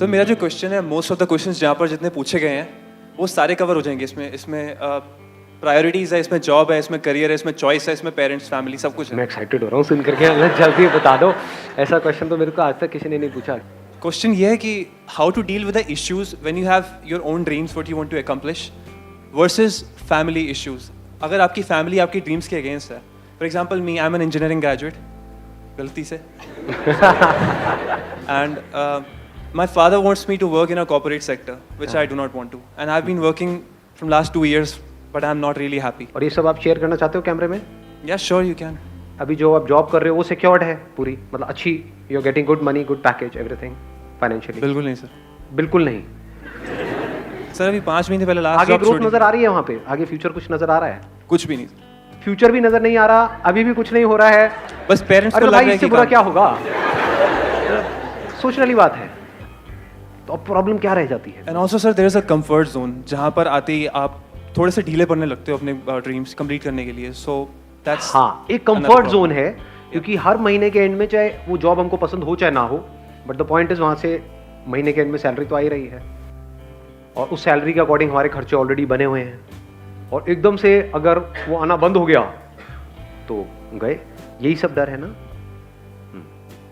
Sir मेरा जो question है, मोस्ट ऑफ द क्वेश्चंस जहाँ पर जितने पूछे गए हैं वो सारे कवर हो जाएंगे इसमें प्रायोरिटीज़ है, इसमें जॉब है, इसमें करियर है, इसमें चॉइस है, इसमें पेरेंट्स फैमिली सब कुछ है। मैं एक्साइटेड हो रहा हूँ सुन करके, जल्दी बता दो। ऐसा क्वेश्चन तो मेरे को आज तक किसी ने नहीं पूछा। क्वेश्चन ये है कि how to deal with the issues when you have your own dreams what you want to accomplish versus family issues. अगर आपकी फैमिली आपकी ड्रीम्स के अगेंस्ट है, for example me, I am an engineering graduate गलती से and my father wants me to work in a corporate sector which I do not want to, and I've been working from last 2 years but I'm not really happy. और ये सब आप share करना चाहते हो कैमरे में? Yeah, sure you can. अभी जो आप जॉब कर रहे हो वो सिक्योर्ड है पूरी, मतलब अच्छी, you are getting good money, good package, everything financially? बिल्कुल नहीं सर, बिल्कुल नहीं सर। अभी 5 महीने पहले लास्ट आगे ग्रोथ नजर आ रही है वहाँ पे? आगे फ्यूचर कुछ नजर आ रहा है? कुछ भी नहीं, फ्यूचर भी नजर नहीं आ रहा, अभी भी कुछ नहीं हो रहा है, बस पेरेंट्स को अरे लग रहा भाई है इससे कि बुरा क्या होगा? सोचने वाली बात है। तो अब प्रॉब्लम क्या रह जाती है? And also sir there is a comfort zone जहाँ पर आते ही आप थोड़े से ढीले पड़ने लगते हो अपने ड्रीम्स कंप्लीट करने के लिए। सो दैट्स हाँ, एक कंफर्ट जोन है, क्योंकि हर महीने के एंड में चाहे वो जॉब हमको पसंद हो चाहे ना हो, बट द पॉइंट इज वहाँ से महीने के एंड में सैलरी तो आ ही रही है, और उस सैलरी के अकॉर्डिंग हमारे खर्चे ऑलरेडी बने हुए हैं, और एकदम से अगर वो आना बंद हो गया तो गए। यही सब डर है ना।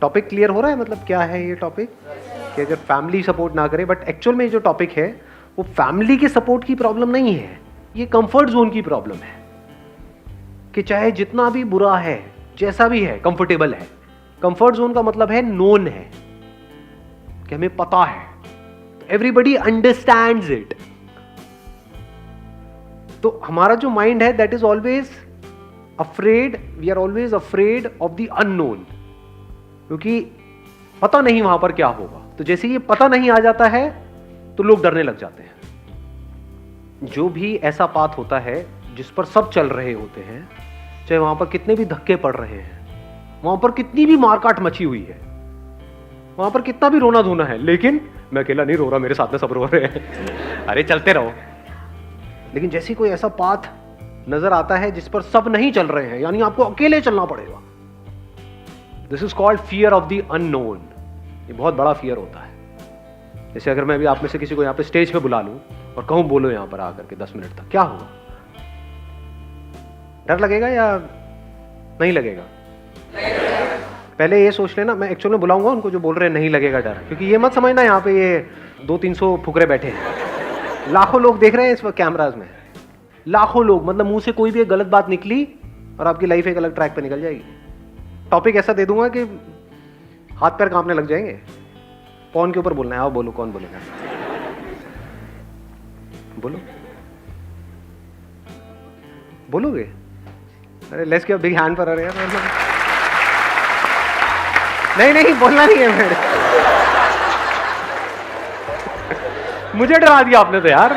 टॉपिक क्लियर हो रहा है? मतलब क्या है ये टॉपिक कि अगर फैमिली सपोर्ट ना करे, बट एक्चुअल में जो टॉपिक है वो फैमिली के सपोर्ट की प्रॉब्लम नहीं है, ये कंफर्ट जोन की प्रॉब्लम है कि चाहे जितना भी बुरा है, जैसा भी है, कंफर्टेबल है। कंफर्ट जोन का मतलब है नोन है, कि हमें पता है, एवरीबडी अंडरस्टैंड्स इट। तो हमारा जो माइंड है that is always afraid, we are always afraid of the unknown, क्योंकि पता नहीं वहां पर क्या होगा। तो जैसे ये पता नहीं आ जाता है तो लोग डरने लग जाते हैं। जो भी ऐसा पाथ होता है जिस पर सब चल रहे होते हैं, चाहे वहां पर कितने भी धक्के पड़ रहे हैं, वहां पर कितनी भी मारकाट मची हुई है, वहां पर कितना भी रोना धोना है, लेकिन मैं अकेला नहीं रो रहा, मेरे साथ में सब रो रहे हैं। अरे चलते रहो। लेकिन जैसे कोई ऐसा पाथ नजर आता है जिस पर सब नहीं चल रहे हैं, यानी आपको अकेले चलना पड़ेगा, this is called fear of the unknown. ये बहुत बड़ा फियर होता है। जैसे अगर मैं अभी आप में से किसी को यहाँ पे स्टेज पे बुला लूं और कहूं बोलो यहाँ पर आकर के 10 मिनट तक, क्या होगा? डर लगेगा या नहीं लगेगा? पहले ये सोच लेना, मैं एक्चुअल में बुलाऊंगा उनको जो बोल रहे हैं नहीं लगेगा डर, क्योंकि ये मत समझना यहाँ पे ये 200-300 फुकरे बैठे हैं, लाखों लोग देख रहे हैं इस वक्त कैमराज में, लाखों लोग। मतलब मुंह से कोई भी एक गलत बात निकली और आपकी लाइफ एक अलग ट्रैक पे निकल जाएगी। टॉपिक ऐसा दे दूंगा कि हाथ पैर कांपने लग जाएंगे। कौन के ऊपर बोलना है? आओ बोलो, कौन बोलेगा? बोलो, बोलोगे? अरे let's give a big hand for her यार। नहीं बोलना नहीं है मेरे। मुझे डरा दिया आपने तो यार।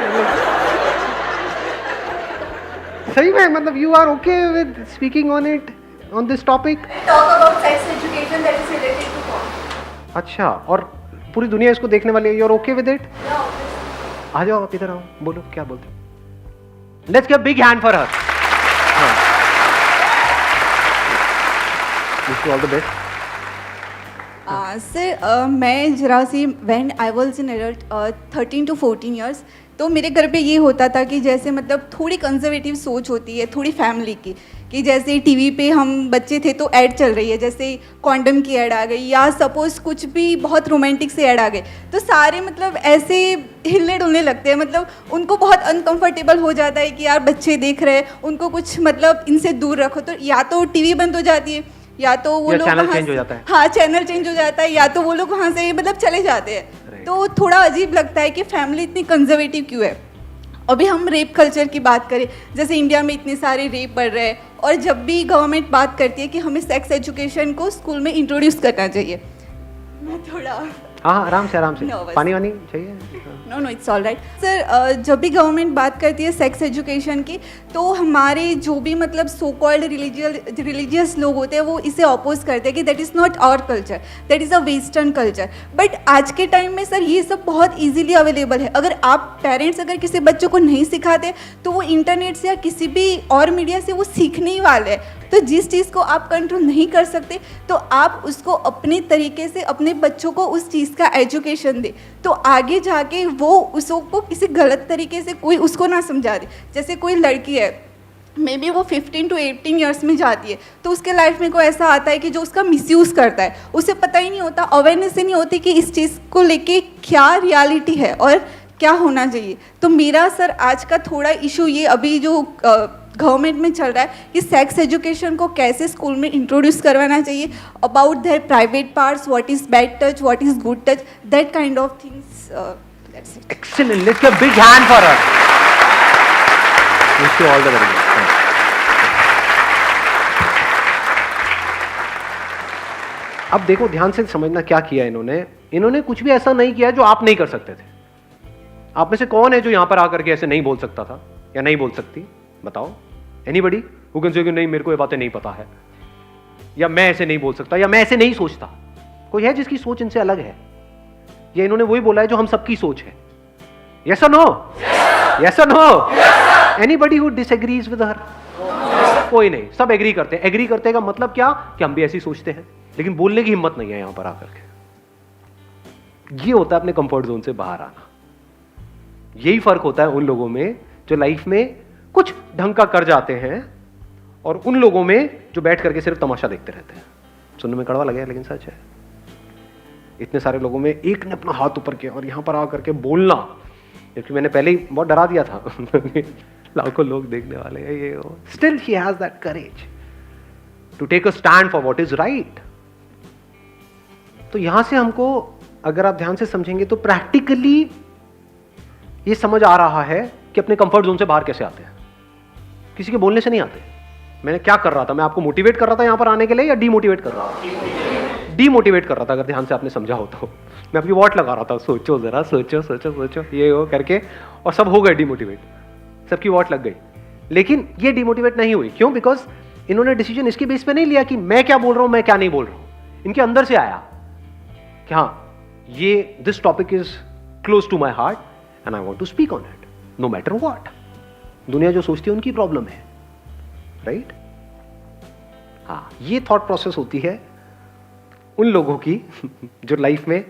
सही में, मतलब you are okay with speaking on it, on this topic? Talk about sex education that is related to porn. अच्छा, और पूरी दुनिया इसको देखने वाली है, you are okay with it? Yeah, obviously. आ जाओ आप इधर आओ, बोलो क्या बोलते? Let's give a big hand for her. Wish you all the best. Sir मैं जरा see when I was in adult 13 to 14 years, तो मेरे घर पे ये होता था कि जैसे मतलब थोड़ी कंजर्वेटिव सोच होती है थोड़ी फैमिली की, कि जैसे टीवी पे हम बच्चे थे तो ऐड चल रही है, जैसे कॉन्डम की ऐड आ गई या सपोज कुछ भी बहुत रोमांटिक से ऐड आ गए, तो सारे मतलब ऐसे हिलने डुलने लगते हैं, मतलब उनको बहुत अनकंफर्टेबल हो जाता है कि यार बच्चे देख रहे हैं, उनको कुछ मतलब इनसे दूर रखो। तो या तो टीवी बंद हो जाती है, या तो वो लोग चैनल चेंज हो जाता है। हाँ, चैनल चेंज हो जाता है, या तो वो लोग वहाँ से मतलब चले जाते हैं। तो थोड़ा अजीब लगता है कि फैमिली इतनी कंजर्वेटिव क्यों है। अभी हम रेप कल्चर की बात करें, जैसे इंडिया में इतने सारे रेप बढ़ रहे हैं, और जब भी गवर्नमेंट बात करती है कि हमें सेक्स एजुकेशन को स्कूल में इंट्रोड्यूस करना चाहिए, मैं थोड़ा हाँ आराम से Nervous. पानी वानी चाहिए? No it's all right sir. जब भी गवर्नमेंट बात करती है सेक्स एजुकेशन की, तो हमारे जो भी मतलब सो कॉल्ड रिलीजियस लोग होते हैं वो इसे अपोज करते हैं कि that is not our culture, that is a western culture. But आज के टाइम में सर ये सब बहुत ईजिली अवेलेबल है। अगर आप पेरेंट्स अगर किसी बच्चों को नहीं सिखाते तो वो इंटरनेट से या किसी भी और मीडिया से वो सीखने ही वाले हैं। तो जिस चीज़ को आप कंट्रोल नहीं कर सकते तो आप उसको अपने तरीके से अपने बच्चों को उस चीज़ का एजुकेशन दे, तो आगे जाके वो उसको किसी गलत तरीके से कोई उसको ना समझा दे। जैसे कोई लड़की है, मे बी वो 15 to 18 ईयर्स में जाती है, तो उसके लाइफ में कोई ऐसा आता है कि जो उसका मिसयूज़ करता है, उसे पता ही नहीं होता, अवेयरनेस ही नहीं होती कि इस चीज़ को लेके क्या रियलिटी है और क्या होना चाहिए। तो मेरा सर आज का थोड़ा इशू ये अभी जो गवर्नमेंट में चल रहा है कि सेक्स एजुकेशन को कैसे स्कूल में इंट्रोड्यूस करवाना चाहिए, about their private parts, what is bad touch, what is good touch, that kind of things. That's it. Excellent. Let's give a big hand for her. Wish you all the very best. अब देखो, ध्यान से समझना क्या किया इन्होंने कुछ भी ऐसा नहीं किया जो आप नहीं कर सकते थे। आप में से कौन है जो यहां पर आकर के ऐसे नहीं बोल सकता था या नहीं बोल सकती? बताओ। एनीबडी हु कैन से कि नहीं मेरे को ये बातें नहीं पता है, या मैं ऐसे नहीं बोल सकता, या मैं ऐसे नहीं सोचता? कोई है जिसकी सोच इनसे अलग है? या इन्होंने वही बोला है जो हम सबकी सोच है? यस और नो? यस और no? Anybody who disagrees with her? कोई नहीं, सब एग्री करते हैं। एग्री करते का मतलब क्या कि हम भी ऐसी सोचते हैं, लेकिन बोलने की हिम्मत नहीं है यहां पर आकर के। ये होता है अपने कंफर्ट जोन से बाहर आना। यही फर्क होता है उन लोगों में जो लाइफ में कुछ ढंग का कर जाते हैं और उन लोगों में जो बैठ करके सिर्फ तमाशा देखते रहते हैं। सुनने में कड़वा लगे लेकिन सच है। इतने सारे लोगों में एक ने अपना हाथ ऊपर किया और यहां पर आकर के बोलना, क्योंकि मैंने पहले ही बहुत डरा दिया था लाखों लोग देखने वाले हैं ये वो, still he has that courage to take a stand for what is right. तो यहां से हमको अगर आप ध्यान से समझेंगे तो प्रैक्टिकली ये समझ आ रहा है कि अपने कंफर्ट जोन से बाहर कैसे आते हैं। किसी के बोलने से नहीं आते। मैंने क्या कर रहा था? मैं आपको मोटिवेट कर रहा था यहां पर आने के लिए या डीमोटिवेट कर रहा था? डीमोटिवेट कर रहा था, अगर ध्यान से आपने समझा हो तो। मैं आपकी वॉट लगा रहा था, सोचो जरा, सोचो सोचो सोचो, ये वो करके, और सब हो गए डीमोटिवेट, सबकी वॉट लग गई। लेकिन ये डीमोटिवेट नहीं हुई। क्यों? बिकॉज इन्होंने डिसीजन इसके बेस पे नहीं लिया कि मैं क्या बोल रहा हूं, मैं क्या नहीं बोल रहा हूं। इनके अंदर से आया कि हाँ, ये this topic is close to my heart and I want to speak on it no matter what. दुनिया जो सोचती है उनकी प्रॉब्लम है, राइट? हाँ, ये थॉट प्रोसेस होती है उन लोगों की जो लाइफ में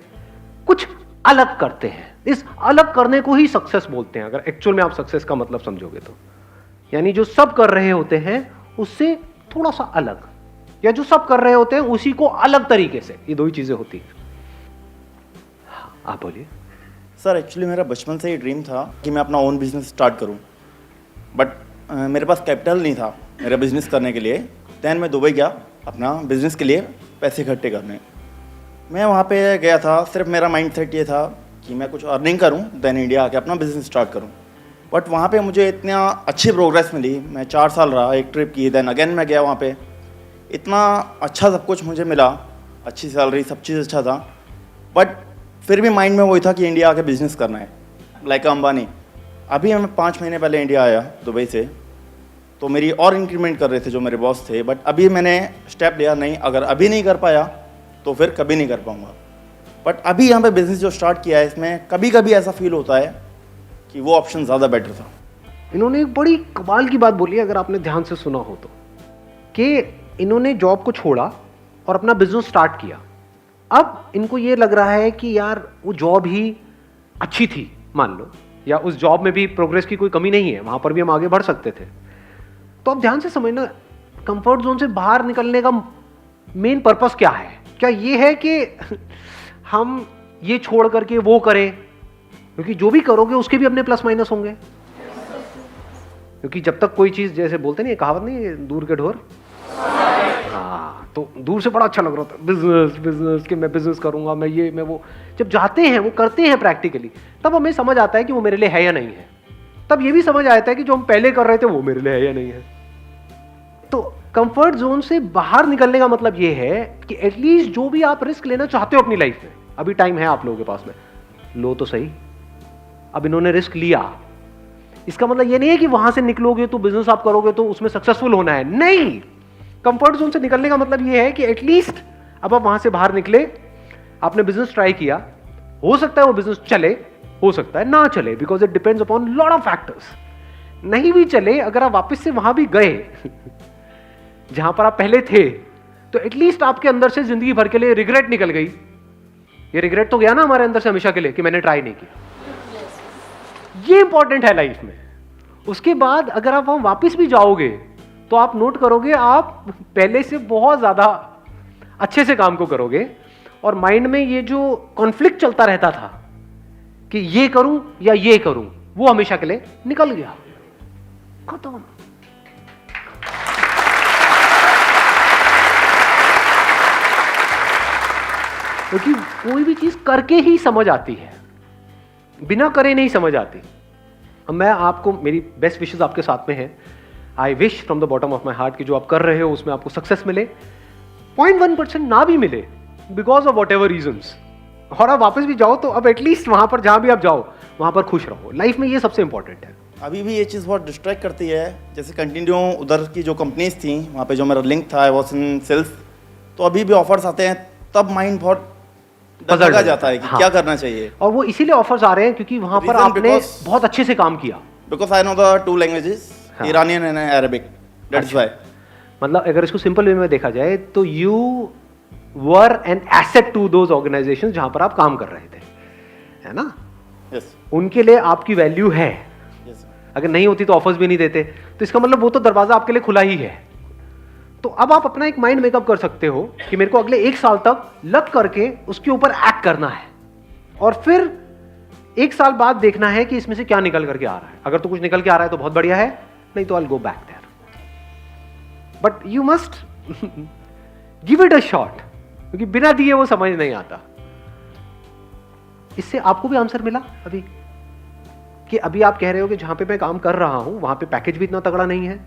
कुछ अलग करते हैं। इस अलग करने को ही सक्सेस बोलते हैं, अगर एक्चुअल में आप सक्सेस का मतलब समझोगे तो। यानी जो सब कर रहे होते हैं उससे थोड़ा सा अलग, या जो सब कर रहे होते हैं उसी को अलग तरीके से। ये दो ही चीजें होती हैं। हाँ, आप बोलिए। सर एक्चुअली मेरा बचपन से ही ड्रीम था कि मैं अपना ओन बिजनेस स्टार्ट करूं, बट मेरे पास कैपिटल नहीं था मेरा बिजनेस करने के लिए। दैन मैं दुबई गया अपना बिजनेस के लिए पैसे इकट्ठे करने। मैं वहाँ पे गया था, सिर्फ मेरा माइंडसेट ये था कि मैं कुछ अर्निंग करूं, दैन इंडिया आके अपना बिजनेस स्टार्ट करूं। बट वहाँ पे मुझे इतना अच्छी प्रोग्रेस मिली। मैं 4 साल रहा, एक ट्रिप की, दैन अगेन मैं गया वहाँ पे। इतना अच्छा सब कुछ मुझे मिला, अच्छी सैलरी, सब चीज़ अच्छा था। बट फिर भी माइंड में वही था कि इंडिया आके बिजनेस करना है, लाइक अंबानी। अभी मैं 5 महीने पहले इंडिया आया दुबई से, तो मेरी और इंक्रीमेंट कर रहे थे जो मेरे बॉस थे। बट अभी मैंने स्टेप लिया, नहीं अगर अभी नहीं कर पाया तो फिर कभी नहीं कर पाऊँगा। बट अभी यहाँ पे बिजनेस जो स्टार्ट किया है, इसमें कभी कभी ऐसा फील होता है कि वो ऑप्शन ज़्यादा बेटर था। इन्होंने एक बड़ी कमाल की बात बोली, अगर आपने ध्यान से सुना हो तो, कि इन्होंने जॉब को छोड़ा और अपना बिजनेस स्टार्ट किया। अब इनको ये लग रहा है कि यार वो जॉब ही अच्छी थी, मान लो, या उस जॉब में भी प्रोग्रेस की कोई कमी नहीं है, वहां पर भी हम आगे बढ़ सकते थे। तो अब ध्यान से समझना, कंफर्ट जोन से बाहर निकलने का मेन पर्पस क्या है? क्या ये है कि हम ये छोड़ करके वो करें? क्योंकि जो भी करोगे उसके भी अपने प्लस माइनस होंगे। क्योंकि जब तक कोई चीज, जैसे बोलते नहीं, कहावत नहीं, दूर के ढोर। हाँ, तो दूर से बड़ा अच्छा लग रहा था बिजनेस बिजनेस, कि मैं बिजनेस करूंगा, मैं ये मैं वो। जब जाते हैं, वो करते हैं प्रैक्टिकली, तब हमें समझ आता है कि वो मेरे लिए है या नहीं है। तब ये भी समझ आता है कि जो हम पहले कर रहे थे वो मेरे लिए है या नहीं है। तो कंफर्ट जोन से बाहर निकलने का मतलब ये है कि एटलीस्ट जो भी आप रिस्क लेना चाहते हो अपनी लाइफ में, अभी टाइम है आप लोगों के पास में, लो तो सही। अब इन्होंने रिस्क लिया, इसका मतलब ये नहीं है कि वहां से निकलोगे तो बिजनेस आप करोगे तो उसमें सक्सेसफुल होना है, नहीं। कंफर्ट जोन से निकलने का मतलब ये है कि एटलीस्ट अब आप वहां से बाहर निकले, आपने बिजनेस ट्राई किया, हो सकता है वो बिजनेस चले, हो सकता है ना चले, because it depends upon lot of factors. नहीं भी चले, अगर आप वापस से वहां भी गए जहां पर आप पहले थे, तो एटलीस्ट आपके अंदर से जिंदगी भर के लिए रिग्रेट निकल गई। ये रिग्रेट तो गया ना हमारे अंदर से हमेशा के लिए कि मैंने ट्राई नहीं किया। ये इंपॉर्टेंट है लाइफ में। उसके बाद अगर आप वहां वापस भी जाओगे तो आप नोट करोगे आप पहले से बहुत ज्यादा अच्छे से काम को करोगे, और माइंड में ये जो कॉन्फ्लिक्ट चलता रहता था कि ये करूं या ये करूं, वो हमेशा के लिए निकल गया, खत्म। क्योंकि कोई भी चीज करके ही समझ आती है, बिना करे नहीं समझ आती। अब मैं आपको, मेरी बेस्ट विशेस आपके साथ में है। I wish from the bottom of my heart कि जो आप कर रहे हो उसमें आपको सक्सेस मिले, 0.1% ना भी मिले because of whatever reasons, और आप वापस भी जाओ तो अब एटलीस्ट वहां पर जहां भी आप जाओ वहां पर खुश रहो। लाइफ में ये सबसे इंपॉर्टेंट है। अभी भी ये चीज़ बहुत डिस्ट्रैक्ट करती है। जैसे कंटिन्यू उधर की जो कंपनीज थी वहाँ पे जो मेरा लिंक था, आई वाज इन सेल्स, तो अभी भी ऑफर्स आते हैं तब माइंड बहुत Puzzled लगा जाता है कि हाँ। क्या करना चाहिए। और वो इसीलिए ऑफर्स आ रहे हैं क्योंकि वहां पर Reason आपने because- बहुत अच्छे से काम किया। Because I know the 2 languages, हाँ। Iranian and Arabic, that's why. मतलब अगर इसको सिंपल वे में देखा जाए तो you were an asset to those organisations जहां पर आप काम कर रहे थे, है ना? यस उनके लिए आपकी वैल्यू है। यस अगर नहीं होती तो ऑफर्स भी नहीं देते, तो इसका मतलब वो तो दरवाजा आपके लिए खुला ही है। तो अब आप अपना एक माइंड मेकअप कर सकते हो कि मेरे को अगले 1 साल तक लग करके उसके ऊपर एक्ट करना है, और फिर 1 साल बाद देखना है कि इसमें से क्या निकल करके आ रहा है। अगर तो कुछ निकल के आ रहा है तो बहुत बढ़िया है, नहीं तो I will go back there, but you must give it a shot, क्योंकि बिना दिए वो समझ नहीं आता। इससे आपको भी आंसर मिला अभी कि अभी आप कह रहे हो कि जहां पे मैं काम कर रहा हूं वहां पे पैकेज भी इतना तगड़ा नहीं है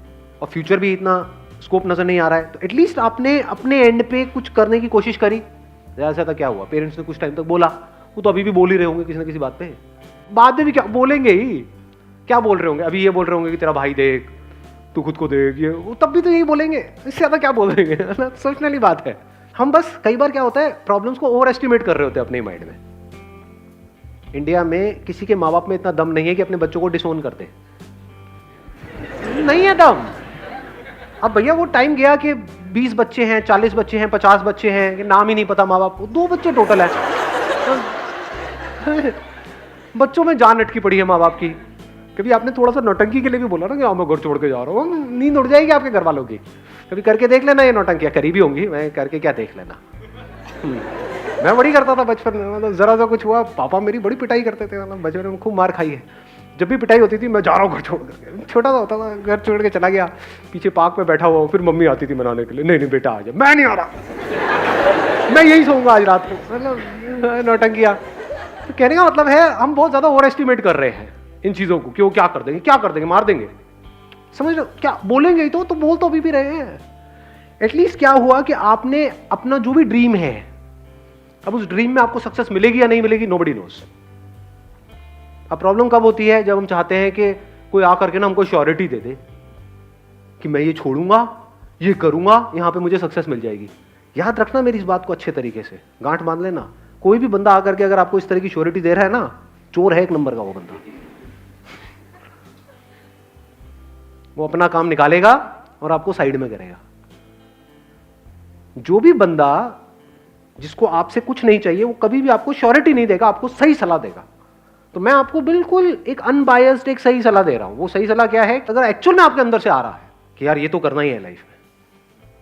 और फ्यूचर भी इतना स्कोप नजर नहीं आ रहा है, तो एटलीस्ट आपने अपने एंड पे कुछ करने की कोशिश करी। ऐसा था, क्या हुआ, पेरेंट्स ने कुछ टाइम तक बोला, वो तो अभी भी बोल ही रहे होंगे किसी ना किसी बात पे, बाद में भी क्या बोलेंगे ही, क्या बोल रहे होंगे, अभी ये बोल रहे होंगे कि तेरा भाई देख, तू खुद को देख, ये वो तब भी तो यही बोलेंगे, इससे ज्यादा क्या बोलेंगे, है ना? सोचने वाली बात है। हम बस कई बार क्या होता है, प्रॉब्लम्स को ओवर एस्टिमेट कर रहे होते हैं अपने माइंड में। इंडिया में किसी के माँ बाप में इतना दम नहीं है कि अपने बच्चों को डिसोन कर दे, नहीं है दम। अब भैया वो टाइम गया कि 20 बच्चे हैं, 40 बच्चे हैं, 50 बच्चे हैं, कि नाम ही नहीं पता माँ बाप को, 2 बच्चे टोटल है। बच्चों में जान अटकी पड़ी है माँ बाप की। कभी आपने थोड़ा सा नौटंकी के लिए भी बोला ना कि हाँ मैं घर छोड़ के जा रहा हूँ, नींद उड़ जाएगी आपके घर वालों की। कभी करके देख लेना, ये नौटंकियाँ करी भी होंगी, मैं करके क्या देख लेना। मैं बड़ी करता था बचपन में, मतलब जरा सा कुछ हुआ पापा मेरी बड़ी पिटाई करते थे, मतलब बचपन में खूब मार खाई है। जब भी पिटाई होती थी मैं जा रहा हूँ घर छोड़ करके, छोटा सा होता था, घर छोड़ के चला गया, पीछे पार्क में बैठा हुआ हूँ, फिर मम्मी आती थी मनाने के लिए, नहीं नहीं बेटा आ जा, मैं नहीं आ रहा, मैं यही सोऊंगा आज रात को, मतलब नौटंकिया। तो कहने का मतलब है हम बहुत ज्यादा ओवर एस्टिमेट कर रहे हैं इन चीजों को कि वो क्या कर देंगे, क्या कर देंगे, मार देंगे, समझ लो, क्या बोलेंगे ही तो बोल तो अभी भी रहे हैं। एटलीस्ट क्या हुआ कि आपने अपना जो भी ड्रीम है, अब उस ड्रीम में आपको सक्सेस मिलेगी या नहीं मिलेगी, नोबडी नोस। अब प्रॉब्लम कब होती है, जब हम चाहते हैं कि कोई आकर के ना हमको श्योरिटी दे दे कि मैं ये छोड़ूंगा, ये करूंगा, यहां पे मुझे सक्सेस मिल जाएगी। याद रखना मेरी इस बात को अच्छे तरीके से, गांठ बांध लेना, कोई भी बंदा आकर के अगर आपको इस तरह की श्योरिटी दे रहा है ना, चोर है 1 नंबर का वो बंदा। वो अपना काम निकालेगा और आपको साइड में करेगा। जो भी बंदा जिसको आपसे कुछ नहीं चाहिए वो कभी भी आपको श्योरिटी नहीं देगा, आपको सही सलाह देगा। तो मैं आपको बिल्कुल एक अनबायस्ड एक सही सलाह दे रहा हूं। वो सही सलाह क्या है, अगर एक्चुअल में आपके अंदर से आ रहा है कि यार ये तो करना ही है लाइफ में,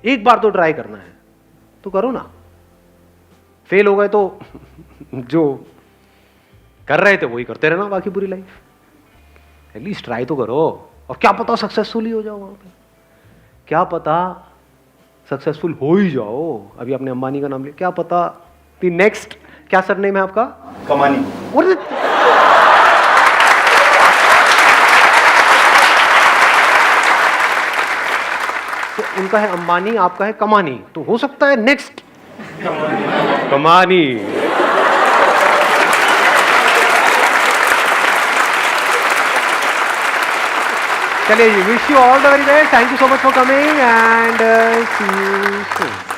एक बार तो ट्राई करना है, तो करो ना। फेल हो गए तो जो कर रहे थे वही करते रहना बाकी पूरी लाइफ। एटलीस्ट ट्राई तो करो, और क्या पता सक्सेसफुल ही हो जाओ वहां पे, क्या पता सक्सेसफुल हो ही जाओ। अभी आपने अंबानी का नाम लिया, क्या पता दी नेक्स्ट, क्या सरनेम है आपका, कमानी। तो उनका है अंबानी, आपका है कमानी, तो हो सकता है नेक्स्ट कमानी। चलिए जी, wish you all the very best, thank you so much for coming and see you soon.